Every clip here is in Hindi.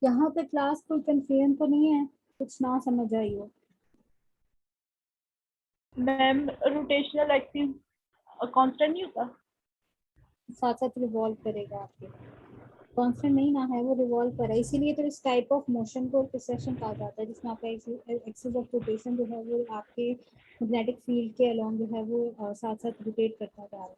यहाँ पे क्लास कोई कंफ्यूजन तो नहीं है, कुछ ना समझ आई हो? मैम रोटेशनल एक्सिस कांस्टेंट नहीं होता? साथ साथ रिवॉल्व करेगा आपके, कांस्टेंट नहीं ना है, वो रिवॉल्व कर रहा है, इसीलिए तो इस टाइप ऑफ मोशन को प्रिसेशन कहा जाता है, जिसमें आपका एक्सिस ऑफ रोटेशन जो है वो आपके मैग्नेटिक फील्ड के अलोंग जो है वो साथ साथ रोटेट करता जा रहा है।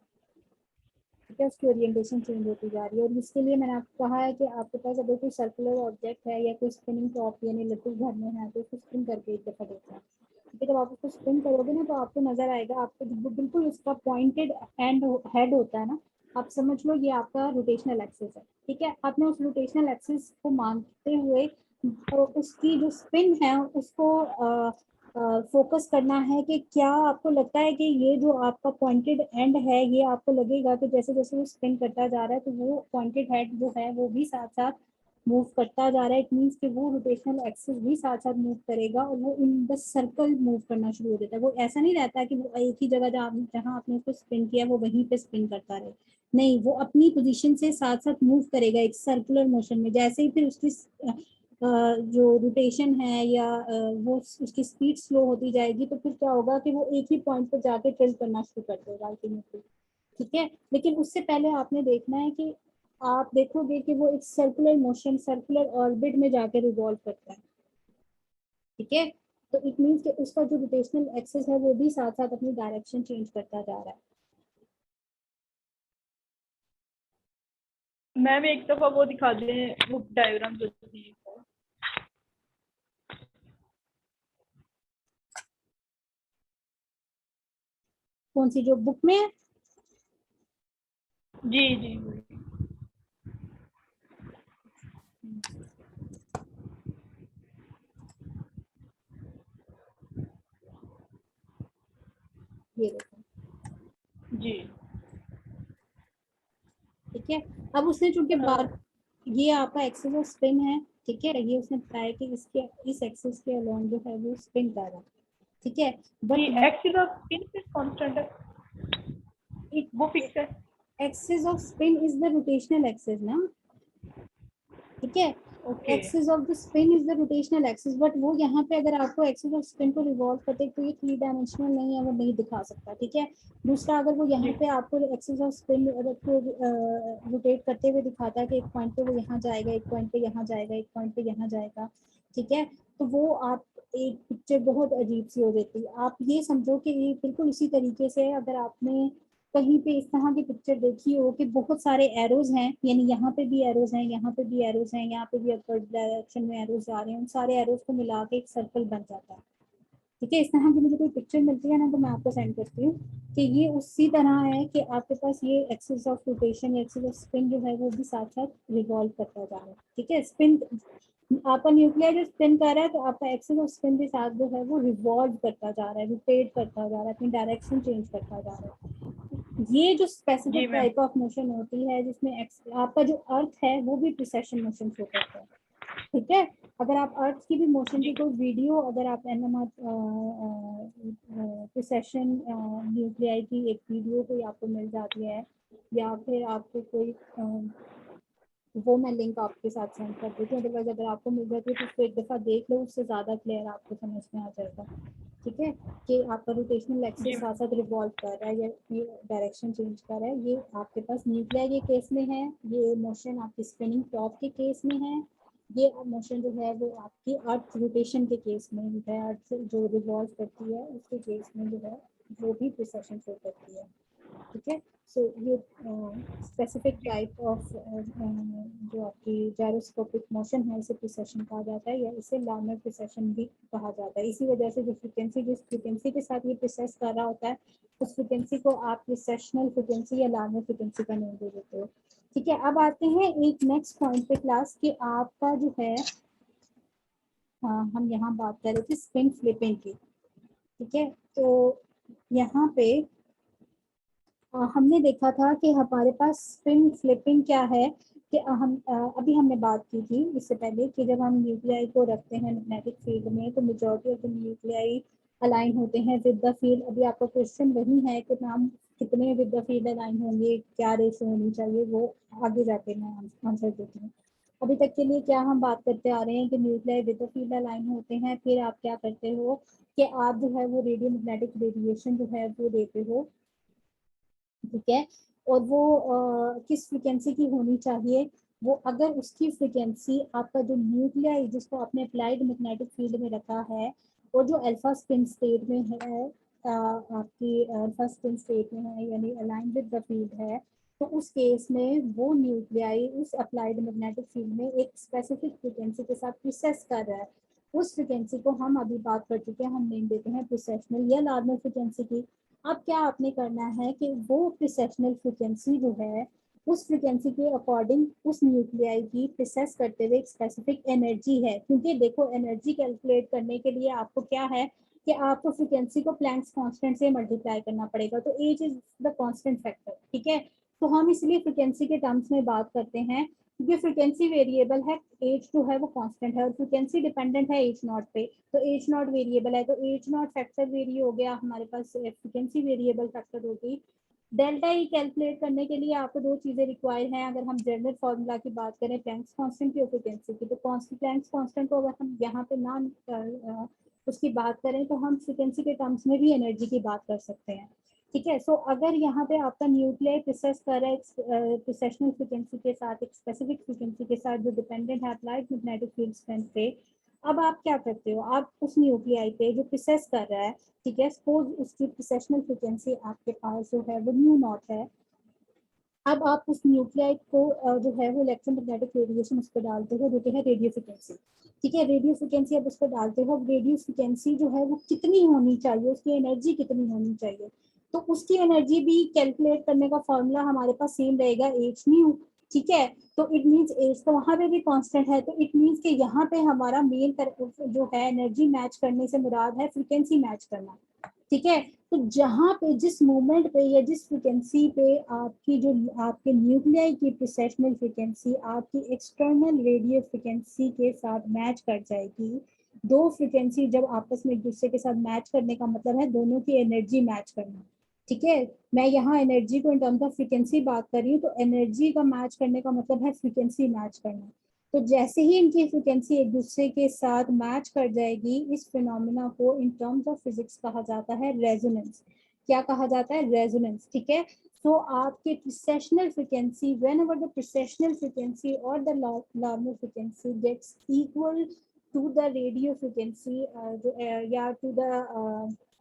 ठीक है, उसकी ओरिएंटेशन चेंज होती जा रही है। और इसके लिए मैंने आपको कहा है कि आपके पास अगर कोई सर्कुलर ऑब्जेक्ट है या कोई स्पिनिंग टॉप यानी लट्टू घर में है तो उसको स्पिन करके एक दफा देखना। ठीक है, जब आप उसको स्पिन करोगे ना तो आपको नजर आएगा, आपको बिल्कुल उसका पॉइंटेड एंड हेड होता है ना, आप समझ लो ये आपका रोटेशनल एक्सिस है। ठीक है, आपने उस रोटेशनल एक्सिस को मानते हुए तो उसकी जो स्पिन है उसको फोकस करना है कि क्या आपको लगता है कि ये जो आपका पॉइंटेड एंड है, ये आपको लगेगा कि जैसे जैसे वो स्पिन करता जा रहा है तो वो पॉइंटेड हेड जो है वो भी साथ साथ मूव करता जा रहा है। इट मीन्स कि वो रोटेशनल एक्सिस भी साथ साथ मूव करेगा और वो इन द सर्कल मूव करना शुरू हो जाता है। वो ऐसा नहीं रहता कि वो एक ही जगह जहाँ आपने उसको स्पिन किया वो वहीं पे स्पिन करता रहे, नहीं, वो अपनी पोजीशन से साथ साथ मूव करेगा एक सर्कुलर मोशन में। जैसे ही फिर उसकी जो रोटेशन है या वो उसकी स्पीड स्लो होती जाएगी तो फिर क्या होगा कि वो एक ही पॉइंट पर जाके टिल्ट करना शुरू कर देगा अल्टीमेटली। ठीक है, लेकिन उससे पहले आपने देखना है कि आप देखोगे कि वो एक सर्कुलर मोशन सर्कुलर ऑर्बिट में जाके रिवॉल्व करता है। ठीक है, तो इट मीन्स कि उसका जो रोटेशनल एक्सिस है वो भी साथ साथ अपनी डायरेक्शन चेंज करता जा रहा है। मैम एक दफा वो दिखा दें वो डायग्राम जो थी। कौन सी जो बुक में है? जी जी। ये देखो। जी। ठीक है, अब उसने चूंकि बार ये आपका एक्सिस ऑफ स्पिन है। ठीक है, ये उसने बताया कि इसके इस एक्सिस के अलोंग जो है वो स्पिन कर रहा है। ठीक है, जी बट एक्सिस ऑफ स्पिन फिर कांस्टेंट है, वो फिक्स है। Axis off spin is the rotational axis ना। ठीक है, okay. Axis of the spin is the rotational axis, but वो यहाँ पे अगर आपको एक्सिस ऑफ स्पिन को रिवॉल्व करते तो ये 3 डायमेंशनल नहीं है, वो नहीं दिखा सकता। ठीक है, दूसरा अगर वो यहाँ जी पे आपको एक्सिस ऑफ स्पिन को रोटेट करते हुए दिखाता है कि एक पॉइंट पे वो यहाँ जाएगा, एक पॉइंट पे यहाँ जाएगा, एक पॉइंट पे यहाँ जाएगा। ठीक है, तो वो आप एक पिक्चर बहुत अजीब सी हो जाती है। आप ये समझो कि ये बिल्कुल इसी तरीके से अगर आपने कहीं पे इस तरह की पिक्चर देखी हो कि बहुत सारे एरोज हैं, यानी यहाँ पे भी एरोज हैं, यहाँ पे भी एरोज हैं, यहाँ पे भी अपर डायरेक्शन में एरोज आ रहे हैं, उन सारे एरोज को मिला के एक सर्कल बन जाता है। ठीक है, इस तरह की मुझे कोई पिक्चर मिलती है ना तो मैं आपको सेंड करती हूँ कि ये उसी तरह है कि आपके पास ये एक्सिस ऑफ रोटेशन या एक्सिस ऑफ स्पिन जो है वो भी साथ साथ रिवॉल्व करता जा रहा है। ठीक है, स्पिन आपका न्यूक्लियर जो स्पिन कर रहा है तो आपका एक्सिस ऑफ स्पिन के साथ जो है वो रिवॉल्व करता जा रहा है, रोटेट करता जा रहा है, अपनी डायरेक्शन चेंज करता जा रहा है। ये जो स्पेसिफिक जी मैम। टाइप ऑफ मोशन होती है जिसमें आपका जो अर्थ है वो भी प्रिसेशन मोशन शो करता है। ठीक है, अगर आप अर्थ की भी मोशन की जी कोई वीडियो अगर आप एनएमआर प्रिसेशन न्यूक्लियाई की एक वीडियो कोई आपको मिल जाती है या फिर आपको कोई वो मैं लिंक आपके साथ सेंड कर देती हूँ, अदरवाइज अगर आपको मिल जाती है तो उसको एक दफा देख लो, उससे ज्यादा क्लियर आपको समझ में आ जाएगा। ठीक है, कि आपका रोटेशनल जी एक्सिस साथ साथ रिवॉल्व कर रहा है या ये डायरेक्शन चेंज कर रहा है, ये आपके पास न्यूक्लियर के केस में है, ये मोशन आपकी स्पिनिंग टॉप के केस में है, ये मोशन जो है वो आपकी अर्थ रोटेशन के केस में भी है, अर्थ जो रिवॉल्व करती है उसके केस में जो है वो भी प्रिसेशन शो करती है। ठीक है, सो ये स्पेसिफिक टाइप ऑफ जो आपकी जायरोस्कोपिक मोशन है इसे प्रिसेशन कहा जाता है या इसे लार्नर प्रिसेशन भी कहा जाता है। इसी वजह से जो फ्रिक्वेंसी जिस फ्रिक्वेंसी के साथ ये प्रोसेस कर रहा होता है उस फ्रिक्वेंसी को आप प्रिसेशनल फ्रिक्वेंसी या लार्नर फ्रिक्वेंसी का नाम दे देते हो। ठीक है, अब आते हैं एक नेक्स्ट पॉइंट पे क्लास कि आपका जो है हम यहाँ बात कर रहे थे स्पिन फ्लिपिंग की। ठीक है, तो यहाँ पे हमने देखा था कि हमारे पास स्पिन फ्लिपिंग क्या है कि हम अभी हमने बात की थी इससे पहले कि जब हम न्यूक्लियाई को रखते हैं मैग्नेटिक फील्ड में तो majority of the nuclei align होते हैं विद द फील्ड। अभी आपका क्वेश्चन वही है कि हम कितने विद द फील्ड अलाइन होंगे, क्या रेशो होनी चाहिए, वो आगे जाके मैं आंसर देती हूँ। अभी तक के लिए क्या हम बात करते आ रहे हैं कि nuclei with the field align होते हैं, फिर आप क्या करते हो कि आप जो है वो रेडियो मैग्नेटिक रेडिएशन जो है वो देते हो, ठीक है। और वो किस फ्रिक्वेंसी की होनी चाहिए, वो अगर उसकी फ्रिक्वेंसी आपका जो न्यूक्लियाई जिसको आपने अप्लाइड मैग्नेटिक फील्ड में रखा है और जो अल्फा स्पिन स्टेट में है, आपकी अल्फा स्पिन स्टेट में है यानी अलाइन विद द फील्ड है, तो उस केस में वो न्यूक्लियाई उस अप्लाइड मैग्नेटिक फील्ड में एक स्पेसिफिक फ्रिक्वेंसी के साथ प्रोसेस कर रहा है। उस फ्रिक्वेंसी को हम अभी बात कर चुके हैं, हम नेम देते हैं प्रोसेशनल या नॉर्मल फ्रिक्वेंसी की। अब क्या आपने करना है कि वो प्रोसेशनल फ्रिक्वेंसी जो है उस फ्रिक्वेंसी के अकॉर्डिंग उस न्यूक्लियाई की प्रोसेस करते हुए एक स्पेसिफिक एनर्जी है, क्योंकि देखो एनर्जी कैलकुलेट करने के लिए आपको क्या है कि आपको फ्रिक्वेंसी को प्लैंक्स कांस्टेंट से मल्टीप्लाई करना पड़ेगा, तो as is the constant factor, ठीक है। तो हम इसलिए फ्रिक्वेंसी के टर्म्स में बात करते हैं, क्योंकि फ्रिक्वेंसी वेरिएबल है, एज जो है वो कांस्टेंट है और फ्रिक्वेंसी डिपेंडेंट है एज नॉट पे, तो एच नॉट वेरिएबल है, तो एच नॉट फैक्टर वेरी हो गया, हमारे पास फ्रिक्वेंसी वेरिएबल फैक्टर होगी। डेल्टा ई कैलकुलेट करने के लिए आपको दो चीजें रिक्वायर हैं, अगर हम जनरल फार्मूला की बात करें प्लैंक्स कांस्टेंट की और फ्रिक्वेंसी की, तो प्लैंक्स कांस्टेंट को अगर हम यहाँ पे ना उसकी बात करें तो हम फ्रिक्वेंसी के टर्म्स में भी एनर्जी की बात कर सकते हैं, ठीक है। सो अगर यहाँ पे आपका न्यूक्लियर प्रोसेस कर रहा है प्रोसेशनल फ्रिक्वेंसी के साथ, एक स्पेसिफिक फ्रिक्वेंसी के साथ जो डिपेंडेंट है अप्लाइड मैग्नेटिक फील्ड स्ट्रेंथ पे, अब आप क्या करते हो, आप उस न्यूक्लियाई पे जो प्रोसेस कर रहा है, ठीक है, सपोज उसकी प्रोसेशनल फ्रिक्वेंसी आपके पास जो है वो न्यू नॉट है। अब आप उस न्यूक्लियाई को जो है वो इलेक्ट्रोमैग्नेटिक रेडिएशन उस पर डालते हो जो कि है रेडियो फ्रिक्वेंसी, ठीक है। रेडियो फ्रिक्वेंसी अब उस पर डालते हो, रेडियो फ्रिक्वेंसी जो है वो कितनी होनी चाहिए, उसकी एनर्जी कितनी होनी चाहिए, तो उसकी एनर्जी भी कैलकुलेट करने का फॉर्मूला हमारे पास सेम रहेगा एच न्यू, ठीक है। तो इट मीन्स एज तो वहां पे भी कांस्टेंट है, तो इट मीन्स कि यहाँ पे हमारा मेन जो है एनर्जी मैच करने से मुराद है फ्रिक्वेंसी मैच करना, ठीक है। तो जहां पे जिस मोमेंट पे या जिस फ्रिक्वेंसी पे आपकी जो आपके न्यूक्लियाई की प्रोसेशनल फ्रिक्वेंसी आपकी एक्सटर्नल रेडियो फ्रिक्वेंसी के साथ मैच कर जाएगी, दो फ्रिक्वेंसी जब आपस में एक दूसरे के साथ मैच करने का मतलब है दोनों की एनर्जी मैच करना, ठीक है। मैं यहाँ एनर्जी को इन टर्म्स ऑफ फ्रिक्वेंसी बात कर रही हूँ, तो एनर्जी का मैच करने का मतलब है फ्रिक्वेंसी मैच करना। तो जैसे ही इनकी फ्रिक्वेंसी एक दूसरे के साथ मैच कर जाएगी, इस फिनोमिना को इन टर्म्स ऑफ फिजिक्स कहा जाता है रेजोनेंस। क्या कहा जाता है, रेजोनेंस, ठीक है। तो आपके precessional frequency whenever the precessional frequency or the normal frequency gets equal to the radio frequency या to the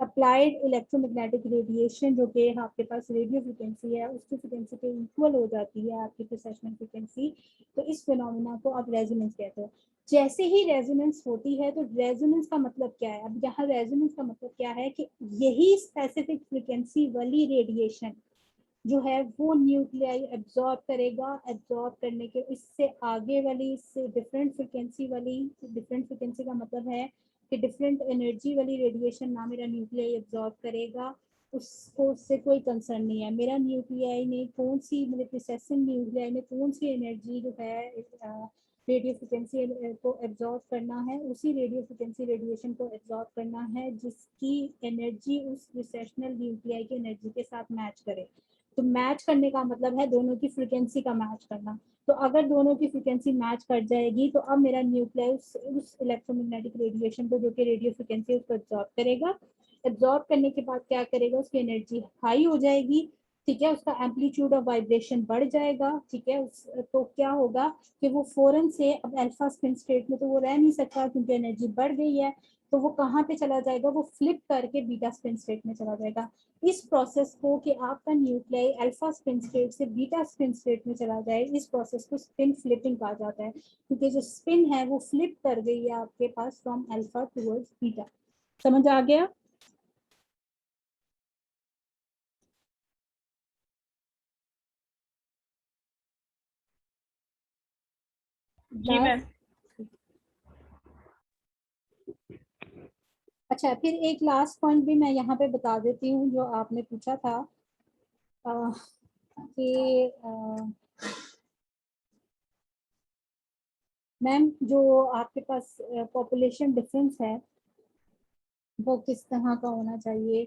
applied electromagnetic radiation जो कि आपके पास रेडियो फ्रिक्वेंसी है उसकी फ्रिक्वेंसी पे इक्वल हो जाती है आपकी प्रोसेशनल फ्रिक्वेंसी, तो इस फिनोमिना को आप रेजोनेंस कहते हो। जैसे ही रेजोनेंस होती है, तो रेजोनेंस का मतलब क्या है, अब यहाँ रेजोनेंस का मतलब क्या है कि यही स्पेसिफिक फ्रिक्वेंसी वाली रेडिएशन जो है वो न्यूक्लियाई एब्जॉर्ब करेगा, एब्जॉर्ब करने के इससे आगे वाली, इससे डिफरेंट फ्रिक्वेंसी वाली, डिफरेंट फ्रिक्वेंसी का मतलब है कि डिफरेंट एनर्जी वाली रेडिएशन ना मेरा न्यूक्लियाई एब्जॉर्ब करेगा, उसको उससे कोई कंसर्न नहीं है, मेरा न्यूक्लियाई ने कौन सी, मेरे प्रोसेसिंग न्यूक्लियाई ने कौन सी एनर्जी जो है रेडियो फ्रिक्वेंसी को एब्जॉर्ब करना है, उसी रेडियो फ्रिक्वेंसी रेडिएशन को एब्जॉर्ब करना है जिसकी एनर्जी उस प्रोसेशनल न्यूक्लियाई की एनर्जी के साथ मैच करे। तो मैच करने का मतलब है दोनों की फ्रिक्वेंसी का मैच करना। तो अगर दोनों की फ्रिक्वेंसी मैच कर जाएगी तो अब मेरा न्यूक्लियस उस इलेक्ट्रोमैग्नेटिक रेडिएशन को जो कि रेडियो फ्रिक्वेंसी है उसको एब्जॉर्ब करेगा। एब्जॉर्ब करने के बाद क्या करेगा, उसकी एनर्जी हाई हो जाएगी, ठीक है, उसका एम्पलीट्यूड ऑफ वाइब्रेशन बढ़ जाएगा, ठीक है। तो क्या होगा कि वो फौरन से, अब अल्फा स्पिन स्टेट में तो वो रह नहीं सकता क्योंकि एनर्जी बढ़ गई है, तो वो कहाँ पे चला जाएगा, वो फ्लिप करके बीटा स्पिन स्टेट में चला जाएगा। इस प्रोसेस को कि आपका न्यूक्लियाई अल्फा स्पिन स्टेट से बीटा स्पिन स्टेट में चला जाए, इस प्रोसेस को स्पिन फ्लिपिंग कहा जाता है, क्योंकि जो स्पिन है वो फ्लिप कर गई है आपके पास फ्रॉम अल्फा टुवर्ड्स बीटा। समझ आ गया? जी मैम। अच्छा, फिर एक लास्ट पॉइंट भी मैं यहाँ पे बता देती हूँ जो आपने पूछा था कि मैम जो आपके पास पॉपुलेशन डिफरेंस है वो किस तरह का होना चाहिए,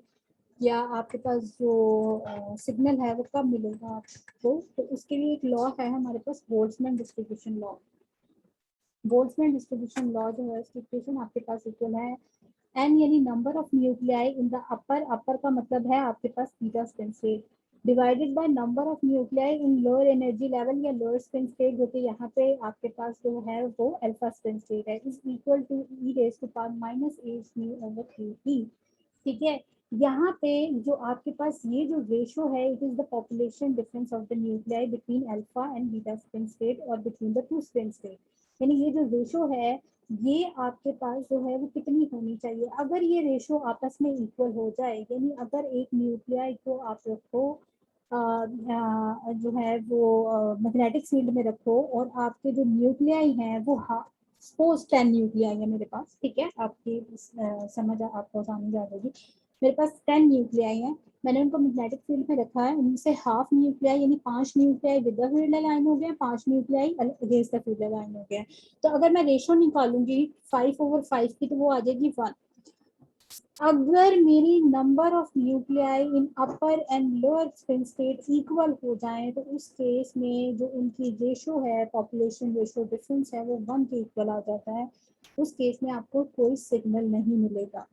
या आपके पास जो सिग्नल है वो कब मिलेगा आपको, तो उसके लिए एक लॉ है हमारे पास, Boltzmann distribution law. Boltzmann distribution law जो है उसकी इक्वेशन आपके पास इक्वल है एन यानी number of nuclei in the upper का मतलब है आपके पास beta spin state divided by number of nuclei in lower energy level या लोअर स्पिन स्टेट, जो कि यहाँ पे आपके पास जो है वो अल्फा स्पिन स्टेट है, is equal to e raise to power minus H new over 3 ई। ठीक है, यहाँ पे जो आपके पास ये जो रेशो है it is the population difference of the nuclei between alpha and beta spin state और between the two spin state, यानी ये जो रेशो है ये आपके पास जो है वो कितनी होनी चाहिए। अगर ये रेशो आपस में इक्वल हो जाए, यानी अगर एक न्यूक्लियाई को आप रखो जो है वो मैग्नेटिक फील्ड में रखो और आपके जो न्यूक्लियाई हैं वो सपोज 10 न्यूक्लियाई है मेरे पास, ठीक है, आपकी समझ आपको समझ आ जाएगी। मेरे पास 10 न्यूक्लियाई हैं, मैंने उनको मैग्नेटिक फील्ड में रखा है, उनसे हाफ न्यूक्लियाई यानी 5 nuclei with the field line हो गया, 5 nuclei against the field line हो गया। तो अगर मैं रेशो निकालूंगी 5/5 की तो वो आ जाएगी 1। अगर मेरी number of nuclei in upper and lower spin state equal हो जाएं तो उस केस में जो उनकी रेशो है पॉपुलेशन रेशो डिफरेंस है वो 1 के इक्वल आ जाता है। उस केस में आपको कोई सिग्नल नहीं मिलेगा।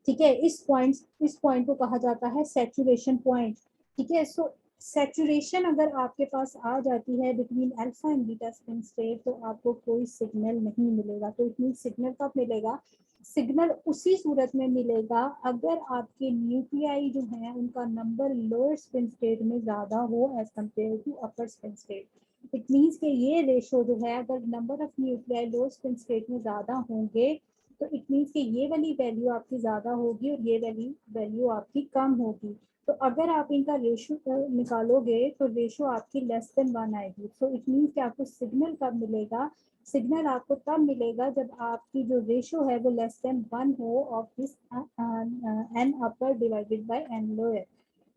ठीक है, इस पॉइंट को कहा जाता है सैचुरेशन पॉइंट। ठीक है, सो सैचुरेशन अगर आपके पास आ जाती है between alpha and beta spin state तो आपको कोई सिग्नल नहीं मिलेगा। तो इतनी सिग्नल कब मिलेगा? सिग्नल उसी सूरत में मिलेगा अगर आपके न्यूक्लियाई जो है उनका नंबर लोअर स्पिन स्टेट में ज्यादा हो as compared to upper spin state. It means कि ये रेशो जो है अगर number of nuclei lower spin state में ज्यादा होंगे तो इट मीन्स कि ये वाली वैल्यू आपकी ज्यादा होगी और ये वाली वैल्यू आपकी कम होगी। तो अगर आप इनका रेशो निकालोगे तो रेशो आपकी लेस देन 1 आएगी। सो इट मीन्स कि आपको सिग्नल कब मिलेगा? सिग्नल आपको तब मिलेगा जब आपकी जो रेशो है वो लेस देन 1 हो of this N upper divided by N lower.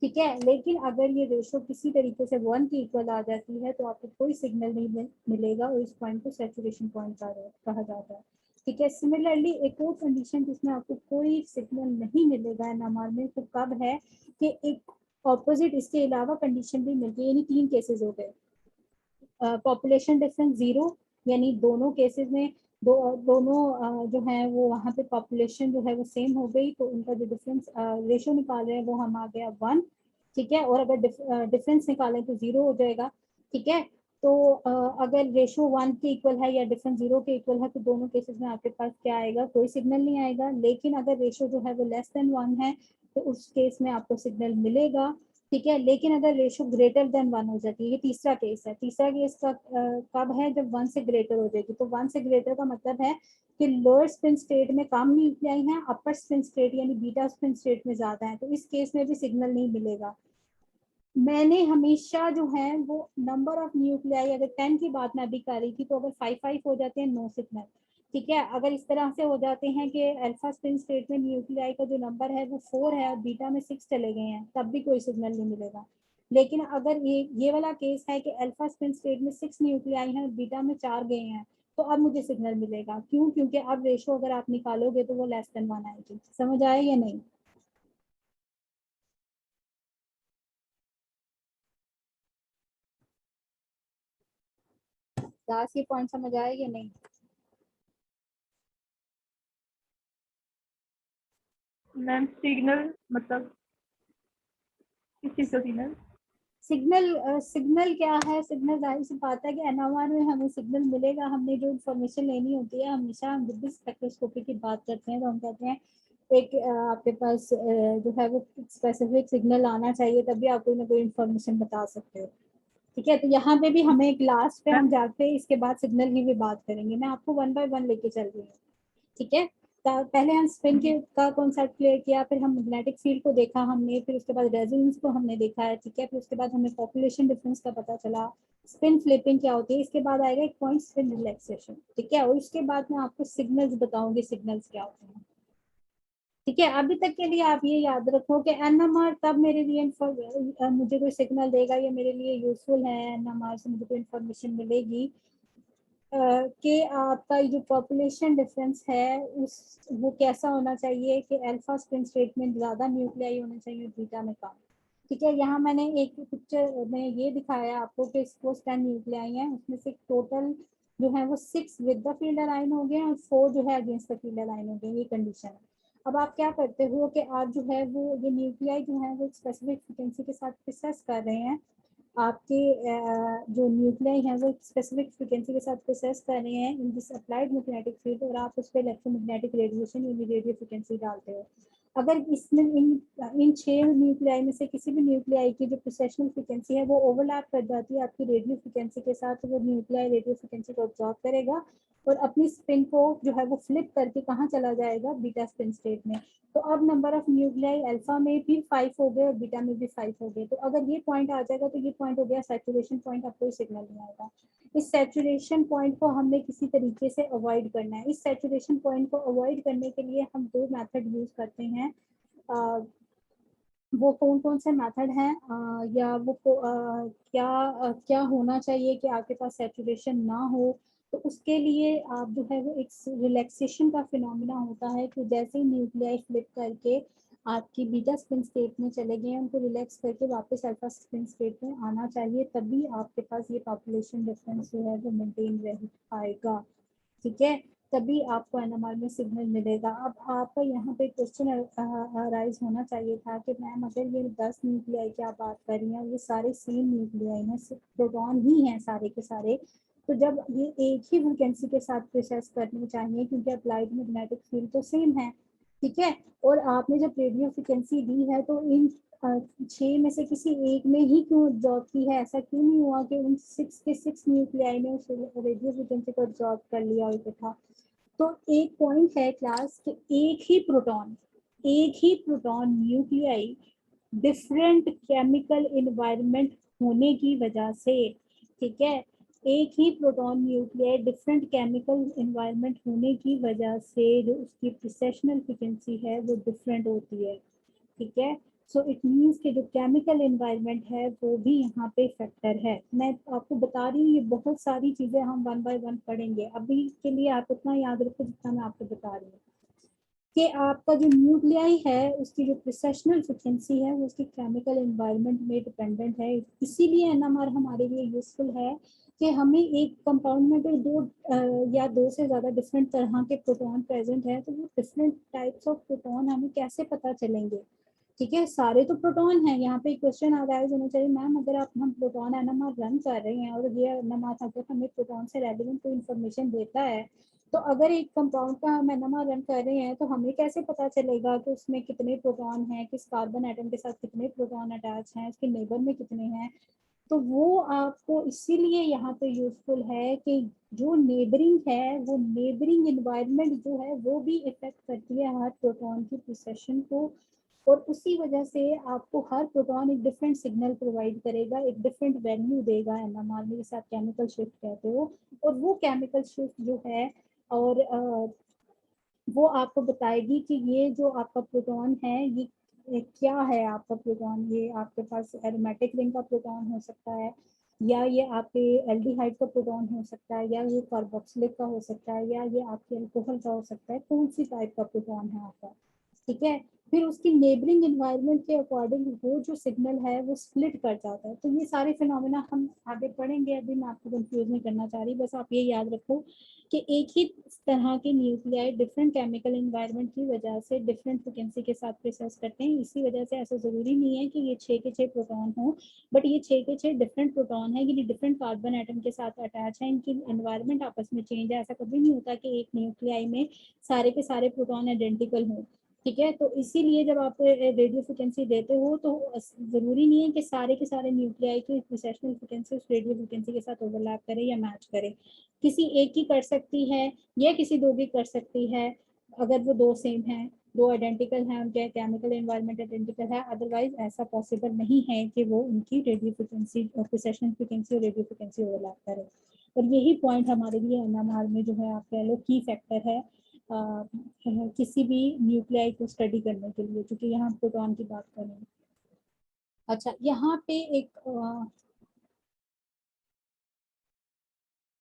ठीक है, लेकिन अगर ये रेशो किसी तरीके से 1 की इक्वल आ जाती है तो आपको कोई सिग्नल नहीं मिलेगा और इस पॉइंट को सैचुरेशन पॉइंट कहा जाता है। ठीक है, सिमिलरली एक और कंडीशन जिसमें आपको कोई सिग्नल नहीं मिलेगा एनएमआर में तो कब है कि एक ऑपोजिट इसके अलावा कंडीशन भी मिलती है, यानी 3 केसेस हो गए। पॉपुलेशन डिफरेंस 0 यानी दोनों केसेस में दोनों जो है वो वहाँ पे पॉपुलेशन जो है वो सेम हो गई तो उनका जो डिफरेंस रेशो निकाल रहे हैं वो हम आ गया 1। ठीक है, और अगर डिफरेंस निकालें तो 0 हो जाएगा। ठीक है, तो अगर रेशो 1 के इक्वल है या डिफरेंस 0 के इक्वल है तो दोनों केसेस में आपके पास क्या आएगा? कोई सिग्नल नहीं आएगा। लेकिन अगर रेशो जो है वो लेस देन 1 है तो उस केस में आपको सिग्नल मिलेगा। ठीक है, लेकिन अगर रेशो ग्रेटर देन 1 हो जाती है, ये तीसरा केस है। तीसरा केस का कब है? जब 1 से ग्रेटर हो जाएगी। तो 1 से ग्रेटर का मतलब है कि लोअर स्पिन स्टेट में कम न्यूक्लियाई हैं, अपर स्पिन स्टेट यानी बीटा स्पिन स्टेट में ज्यादा है, तो इस केस में भी सिग्नल नहीं मिलेगा। मैंने हमेशा जो है वो नंबर ऑफ न्यूक्लियाई अगर 10 की बात मैं अभी कर रही थी तो अगर 5 हो जाते हैं नो सिग्नल। ठीक है, अगर इस तरह से हो जाते हैं कि अल्फा स्पिन स्टेट में न्यूक्लियाई का जो नंबर है वो 4 है और बीटा में 6 चले गए हैं तब भी कोई सिग्नल नहीं मिलेगा। लेकिन अगर ये वाला केस है कि अल्फा स्पिन स्टेट में 6 न्यूक्लियाई हैं और बीटा में 4 गए हैं तो अब मुझे सिग्नल मिलेगा। क्यों? क्योंकि अब रेशो अगर आप निकालोगे तो वो लेस देन 1 आएगी। समझ आए या नहीं? दास ये पॉइंट समझ आए या नहीं? मैम सिग्नल मतलब किस चीज का सिग्नल? सिग्नल क्या है? सिग्नल जाहिर सी बात है कि एनओआर में हमें सिग्नल मिलेगा। हमने जो इन्फॉर्मेशन लेनी होती है हमेशा हम जब भी स्पेक्ट्रोस्कोपी की बात करते हैं तो हम कहते हैं एक आपके पास जो है वो स्पेसिफिक सिग्नल आना चाहिए तभी आप कोई ना कोई इन्फॉर्मेशन बता सकते हो। ठीक है, तो यहाँ पे भी हमें क्लास पे हम मैम जाके इसके बाद सिग्नल की भी बात करेंगे। मैं आपको 1 बाय 1 लेके चल रही हूँ। ठीक है, पहले हम स्पिन के का कॉन्सेप्ट क्लियर किया, फिर हम मैग्नेटिक फील्ड को देखा हमने, फिर उसके बाद रेजोनेंस को हमने देखा है। ठीक है, फिर उसके बाद हमें पॉपुलेशन डिफरेंस का पता चला, स्पिन फ्लिपिंग क्या होती है। इसके बाद आएगा एक पॉइंट स्पिन रिलैक्सेशन। ठीक है, और उसके बाद मैं आपको सिग्नल्स बताऊंगी सिग्नल्स क्या होते हैं। ठीक है, अभी तक के लिए आप ये याद रखो कि एनएमआर तब मेरे लिए मुझे कोई सिग्नल देगा या मेरे लिए यूजफुल है, एनएमआर से मुझे कोई इन्फॉर्मेशन मिलेगी कि आपका जो पॉपुलेशन डिफरेंस है उस वो कैसा होना चाहिए कि अल्फा स्पिन स्टेट में ज़्यादा न्यूक्लियाई होना चाहिए, बीटा में कम। ठीक है, यहाँ मैंने एक पिक्चर में ये दिखाया आपको कि सपोज 10 न्यूक्लियाई हैं, उसमें से टोटल जो है वो 6 विद द फील्ड अलाइन हो गए और 4 जो है अगेंस्ट द फील्ड अलाइन हो गए, ये कंडीशन है। अब आप क्या करते हो कि आप जो है वो ये न्यूक्लियाई जो है वो स्पेसिफिक फ्रीक्वेंसी के साथ प्रोसेस कर रहे हैं, आपके जो न्यूक्लियाई हैं वो स्पेसिफिक फ्रीक्वेंसी के साथ प्रोसेस कर रहे हैं in this applied magnetic field, और आप उस पर इलेक्ट्रोमैग्नेटिक रेडिएशन यानी रेडियो फ्रीक्वेंसी डालते हो। अगर इसमें इन 6 न्यूक्लियाई में से किसी भी न्यूक्लियाई की जो प्रोसेशनल फ्रीक्वेंसी है वो ओवरलैप कर जाती है आपकी रेडियो फ्रीक्वेंसी के साथ, तो वो न्यूक्लियाई रेडियो फ्रीक्वेंसी को ऑब्जॉर्व करेगा और अपनी स्पिन को जो है वो फ्लिप करके कहाँ चला जाएगा, बीटा स्पिन स्टेट में। तो अब नंबर ऑफ न्यूक्लियाई अल्फा में भी 5 हो गए और बीटा में भी 5 हो गए। तो अगर ये पॉइंट आ जाएगा तो ये पॉइंट हो गया सैचुरेशन पॉइंट, अब कोई सिग्नल नहीं आएगा। इस सैचुरेशन पॉइंट को हमने किसी तरीके से अवॉइड करना है। इस सैचुरेशन पॉइंट को अवॉइड करने के लिए हम 2 मेथड यूज करते हैं। वो कौन कौन से मेथड हैं, या वो क्या होना चाहिए कि आपके पास सैचुरेशन ना हो। तो उसके लिए आप जो है वो एक रिलैक्सेशन का फिनोमिना होता है कि जैसे ही न्यूक्लियाई फ्लिप करके आपकी बीटा स्पिन स्टेट में चले गए, उनको रिलैक्स करके वापस अल्फा स्पिन स्टेट में आना चाहिए, तभी आपके पास ये पॉपुलेशन डिफरेंस जो है वो मेंटेन रह पाएगा। ठीक है, तभी आपको एनएमआर में सिग्नल मिलेगा। अब आपका यहाँ पे क्वेश्चन अराइज होना चाहिए था कि मैम अगर ये 10 न्यूक्लियाई की आप बात कर रही हैं, ये सारे सेम न्यूक्लियाई हैं, सिर्फ प्रोटॉन ही हैं सारे के सारे, तो जब ये एक ही फ्रीक्वेंसी के साथ प्रोसेस करने चाहिए क्योंकि अप्लाइड मैग्नेटिक फील्ड तो सेम है। ठीक है, और आपने जब रेडियो फ्रिक्वेंसी दी है तो इन 6 में से किसी एक में ही क्यों ऑब्जॉर्व की है, ऐसा क्यों नहीं हुआ कि उन 6 के 6 न्यूक्लियाई ने उस रेडियो फ्रिक्वेंसी को ऑब्जॉर्व कर लिया और इकट्ठा। तो एक पॉइंट है क्लास कि एक ही proton nuclei different chemical environment होने की वजह से, ठीक है, एक ही proton nuclei different chemical environment होने की वजह से जो उसकी प्रोसेशनल फ्रीक्वेंसी है वो डिफरेंट होती है। ठीक है, सो इट मीन्स कि जो केमिकल एनवायरनमेंट है वो भी यहाँ पे फैक्टर है। मैं आपको बता रही हूँ ये बहुत सारी चीजें हम वन बाय वन पढ़ेंगे, अभी के लिए आप उतना याद रखो जितना मैं आपको बता रही हूँ कि आपका जो न्यूक्लियाई है उसकी जो प्रोसेशनल फ्रिक्वेंसी है वो उसकी केमिकल एनवायरनमेंट में डिपेंडेंट है। इसीलिए एनएमआर हमारे लिए यूजफुल है कि हमें एक कंपाउंड में अगर या दो से ज्यादा डिफरेंट तरह के प्रोटॉन प्रेजेंट है तो वो डिफरेंट टाइप्स ऑफ प्रोटॉन हमें कैसे पता चलेंगे। ठीक है, सारे तो प्रोटॉन हैं। यहाँ पे क्वेश्चन आ रहा है होना चाहिए मैम अगर आप हम प्रोटॉन एनएमआर रन कर रहे हैं और ये एनएमआर अगर हमें प्रोटॉन से रेलेवेंट कोई इन्फॉर्मेशन देता है, तो अगर एक कंपाउंड का हम एनएमआर रन कर रहे हैं तो हमें कैसे पता चलेगा कि उसमें कितने प्रोटॉन हैं, किस कार्बन एटम के साथ कितने प्रोटॉन अटैच हैं, उसके नेबर में कितने हैं। तो वो आपको इसीलिए यहाँ पे यूजफुल है कि जो नेबरिंग है वो नेबरिंग इन्वायरमेंट जो है वो भी इफेक्ट करती है हर प्रोटॉन की प्रोसेशन को, और उसी वजह से आपको हर प्रोटॉन एक डिफरेंट सिग्नल प्रोवाइड करेगा, एक डिफरेंट वैल्यू देगा एनएमआर में, जिसे आप केमिकल शिफ्ट कहते हो। और वो केमिकल शिफ्ट जो है और वो आपको बताएगी कि ये जो आपका प्रोटॉन है ये क्या है। आपका प्रोटॉन ये आपके पास एरोमेटिक रिंग का प्रोटॉन हो सकता है, या ये आपके एल्डिहाइड का प्रोटॉन हो सकता है, या ये कार्बोक्सिलिक का हो सकता है, या ये आपके अल्कोहल का हो सकता है, कौन सी टाइप का प्रोटॉन है आपका। ठीक है, फिर उसकी नेबरिंग एनवायरनमेंट के अकॉर्डिंग वो जो सिग्नल है वो स्प्लिट कर जाता है। तो ये सारे फिनोमेना हम आगे पढ़ेंगे, अभी मैं आपको कंफ्यूज नहीं करना चाह रही, बस आप ये याद रखो कि एक ही तरह के न्यूक्लियाई डिफरेंट केमिकल एनवायरनमेंट की वजह से डिफरेंट फ्रिक्वेंसी के साथ प्रोसेस करते हैं। इसी वजह से ऐसा जरूरी नहीं है कि ये 6 के 6 प्रोटॉन हो, बट ये 6 के 6 डिफरेंट प्रोटॉन है, ये डिफरेंट कार्बन एटम के साथ अटैच है, इनकी एनवायरनमेंट आपस में चेंज है। ऐसा कभी नहीं होता कि एक न्यूक्लियाई में सारे के सारे प्रोटॉन आइडेंटिकल हों। ठीक है, तो इसीलिए जब आप रेडियो फ्रिक्वेंसी देते हो तो जरूरी नहीं है कि सारे के सारे न्यूक्लियाई की प्रोसेशनल फ्रिक्वेंसी उस रेडियो फ्रिक्वेंसी के साथ ओवरलैप करे या मैच करे। किसी एक की कर सकती है या किसी दो की कर सकती है, अगर वो दो सेम हैं, दो आइडेंटिकल हैं, उनके केमिकल एनवायरनमेंट आइडेंटिकल है, अदरवाइज ऐसा पॉसिबल नहीं है कि वो उनकी रेडियो फ्रिक्वेंसी प्रोसेशनल फ्रिक्वेंसी और रेडियो फ्रिक्वेंसी ओवरलैप करे। और यही पॉइंट हमारे लिए एनएमआर में जो है आप कह लो की फैक्टर है किसी भी न्यूक्लियाई को स्टडी करने के लिए, क्योंकि यहाँ प्रोटॉन की बात करें। अच्छा, यहाँ पे एक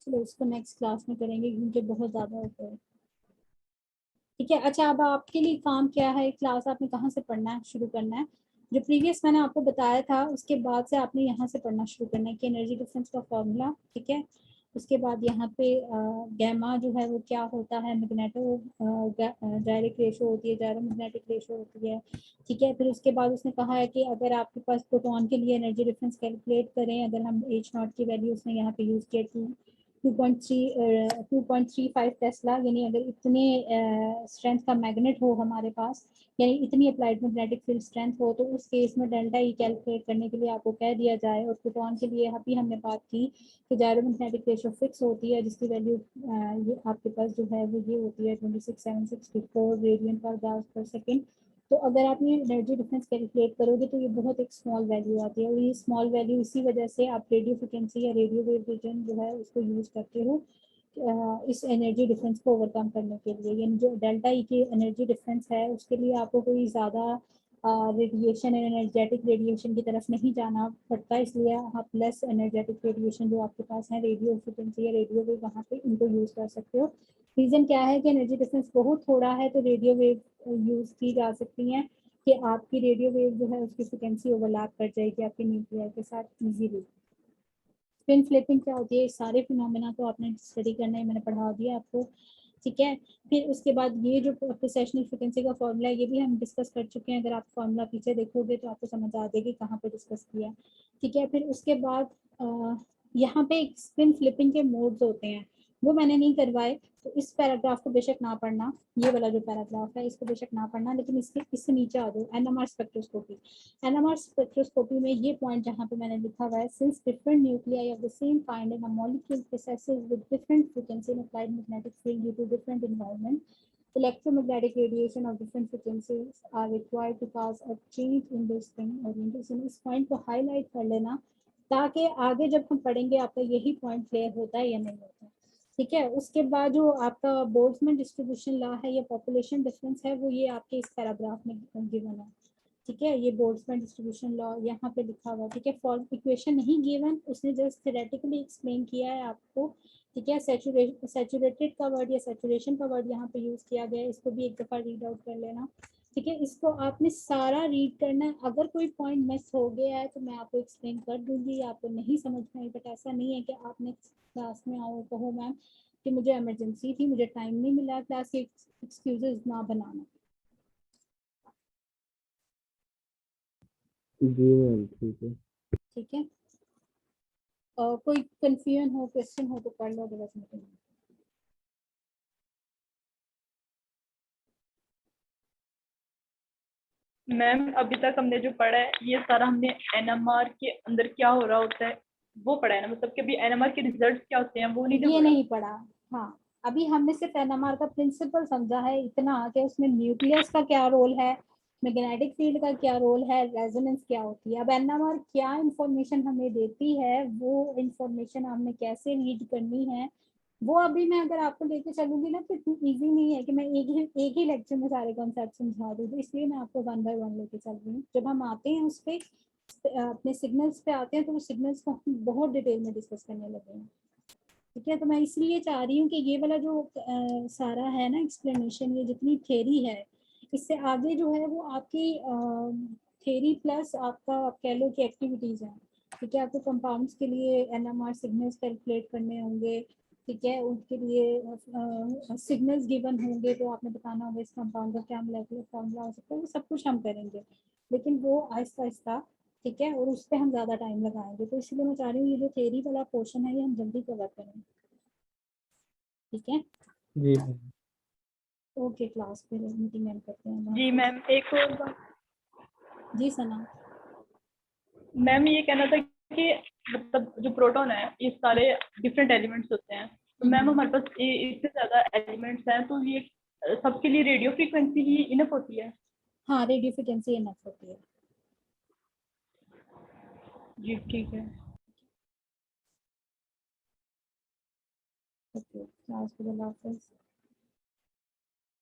चलो इसको नेक्स्ट क्लास में करेंगे क्योंकि बहुत ज़्यादा होता है। ठीक है, अच्छा अब आपके लिए काम क्या है, क्लास आपने कहाँ से पढ़ना है शुरू करना है। जो प्रीवियस मैंने आपको बताया था उसके बाद से आपने यहाँ से पढ़ना शुरू करना है कि एनर्जी डिफरेंस का फॉर्मूला। ठीक है, उसके बाद यहाँ पे गैमा जो है वो क्या होता है, मैग्नेटो डायरेक्ट रेशो होती है, जायरो मैग्नेटिक रेशो होती है। ठीक है, फिर उसके बाद उसने कहा है कि अगर आपके पास प्रोटॉन के लिए एनर्जी डिफरेंस कैलकुलेट करें, अगर हम एच नॉट की वैल्यू उसने यहाँ पे यूज किया 2.35 टेस्ला, यानी अगर इतने स्ट्रेंथ का मैग्नेट हो हमारे पास, यानी इतनी अप्लाइड मैग्नेटिक फील्ड स्ट्रेंथ हो, तो उस केस में डेल्टा ई कैलकुलेट करने के लिए आपको कह दिया जाए। और प्रोटॉन के लिए अभी हमने बात की कि जायरो मैग्नेटिक रेशो फिक्स होती है, जिसकी वैल्यू ये आपके पास जो है वो ये होती है 26764 रेडियन पर गाउस पर सेकेंड। तो अगर आप ये एनर्जी डिफरेंस कैलकुलेट करोगे तो ये बहुत एक स्मॉल वैल्यू आती है, और ये स्मॉल वैल्यू इसी वजह से आप रेडियो फ्रिक्वेंसी या रेडियो वेव रीजन जो है उसको यूज करते हो इस एनर्जी डिफरेंस को ओवरकम करने के लिए। यानी जो डेल्टा ई की एनर्जी डिफरेंस है उसके लिए आपको कोई ज़्यादा रेडिएशन एनर्जेटिक रेडिएशन की तरफ नहीं जाना पड़ता, इसलिए आप लेस एनर्जेटिक रेडिएशन जो आपके पास है रेडियो फ्रिक्वेंसी या रेडियो वेव वहाँ पे इनको यूज़ कर सकते हो। रीज़न क्या है कि एनर्जी डिफरेंस बहुत थोड़ा है, तो रेडियो वेव यूज़ की जा सकती हैं कि आपकी रेडियो वेव जो है उसकी फ्रिक्वेंसी ओवरलैप कर जाएगी आपके न्यूक्लियर के साथ इजीली। स्पिन फ्लिपिंग क्या होती है, सारे फिनोमेना तो आपने स्टडी करना है, मैंने पढ़ा दिया आपको। ठीक है, फिर उसके बाद ये जो प्रोसेशनल फ्रिक्वेंसी का फॉर्मूला है ये भी हम डिस्कस कर चुके हैं, अगर आप फॉर्मूला पीछे देखोगे तो आपको समझ आ जाएगी कहाँ पे डिस्कस किया। ठीक है, फिर उसके बाद यहाँ पे स्पिन फ्लिपिंग के मोड्स होते हैं, वो मैंने नहीं करवाए, तो इस पैराग्राफ को बेशक ना पढ़ना, ये वाला जो पैराग्राफ है इसको बेशक ना पढ़ना, लेकिन इससे नीचे आ दो एनएमआर स्पेक्ट्रोस्कोपी। एनएमआर स्पेक्ट्रोस्कोपी में ये पॉइंट जहाँ पे मैंने लिखा हुआ है, since different nuclei of the same kind in a molecule processes with different frequency in applied magnetic field due to different environment, electromagnetic radiation of different frequencies are required to cause a change in the spin orientation। इस पॉइंट को हाईलाइट कर लेना ताकि आगे जब हम पढ़ेंगे आपका यही पॉइंट क्लियर होता है या नहीं होता। ठीक है, उसके बाद जो आपका बोल्ट्जमैन डिस्ट्रीब्यूशन लॉ है या पॉपुलेशन डिफरेंस है वो ये आपके इस पैराग्राफ में गिवन है। ठीक है, ये बोल्ट्जमैन डिस्ट्रीब्यूशन लॉ यहाँ पे लिखा हुआ है। ठीक है, फॉर इक्वेशन नहीं गिवन, उसने जस्ट थ्योरेटिकली एक्सप्लेन किया है आपको। ठीक है, सैचुरेटेड का वर्ड या सैचुरेशन का वर्ड यहाँ पे यूज किया गया है, इसको भी एक दफा रीड आउट कर लेना। ठीक है, इसको आपने सारा रीड करना है, अगर कोई पॉइंट मिस हो गया है तो मैं आपको एक्सप्लेन कर दूंगी, आपको नहीं समझ में आई, बट ऐसा नहीं है कि आपने क्लास में आओ कहो मैम कि मुझे इमरजेंसी थी, मुझे टाइम नहीं मिला, क्लास के एक्सक्यूजेज ना बनाना। जी मैम ठीक है। ठीक है, कोई कंफ्यूजन हो, क्वेश्चन हो तो कर लो, अदरवाइज मीटिंग। मैम अभी तक हमने जो पढ़ा है ये सारा हमने एनएमआर के अंदर क्या हो रहा होता है वो पढ़ा है ना, मतलब कि अभी एनएमआर के रिजल्ट्स क्या होते हैं वो नहीं ना ये पढ़ा। नहीं पढ़ा। हाँ, अभी हमने सिर्फ एनएमआर का प्रिंसिपल समझा है इतना कि उसमें न्यूक्लियस का क्या रोल है, मैग्नेटिक फील्ड का क्या रोल है, रेजोनेंस क्या होती है। अब एनएमआर क्या इंफॉर्मेशन हमें देती है, वो इंफॉर्मेशन हमने कैसे रीड करनी है, वो अभी मैं अगर आपको लेके चलूंगी ना तो इतनी ईजी नहीं है कि मैं एक ही लेक्चर में सारे कॉन्सेप्ट समझा दूँ, तो इसलिए मैं आपको वन बाय वन लेके चल रही हूँ। जब हम आते हैं उस पर अपने सिग्नल्स पे आते हैं तो वो सिग्नल्स को हम बहुत डिटेल में डिस्कस करने लगे हैं। ठीक है, तो मैं इसलिए चाह रही हूँ कि ये वाला जो सारा है ना एक्सप्लेनेशन, ये जितनी थ्योरी है इससे आगे जो है वो आपकी थ्योरी प्लस आपका आप कह लो कि एक्टिविटीज हैं। ठीक है, आपको कंपाउंड्स के लिए एनएमआर सिग्नल्स कैलकुलेट करने होंगे। ठीक है, उनके लिए सिग्नल्स गिवन होंगे तो आपने बताना होगा इस कंपाउंड का क्या मोलेकुलर फॉर्मूला हो सकता है, वो सब कुछ हम करेंगे, लेकिन वो आहिस्ता आहिस्ता। ठीक है, और उस पर हम ज़्यादा टाइम लगाएंगे, तो इसलिए मैं चाह रही हूँ ये जो थ्योरी वाला पोर्शन है ये हम जल्दी कवर करें। ठीक है, जी मैम। ओके, क्लास पे मीटिंग एंड करते हैं। जी मैम एक और बात, जी सना। मैम ये कहना था कि मतलब जो प्रोटॉन है ये सारे डिफरेंट एलिमेंट्स होते हैं, तो मैम हमारे पास इससे ज्यादा एलिमेंट्स हैं तो ये सबके लिए रेडियो फ्रीक्वेंसी ही इनफ होती है। हाँ, रेडियो फ्रिक्वेंसी इनफ होती है। जी ठीक है। ओके, क्लास पे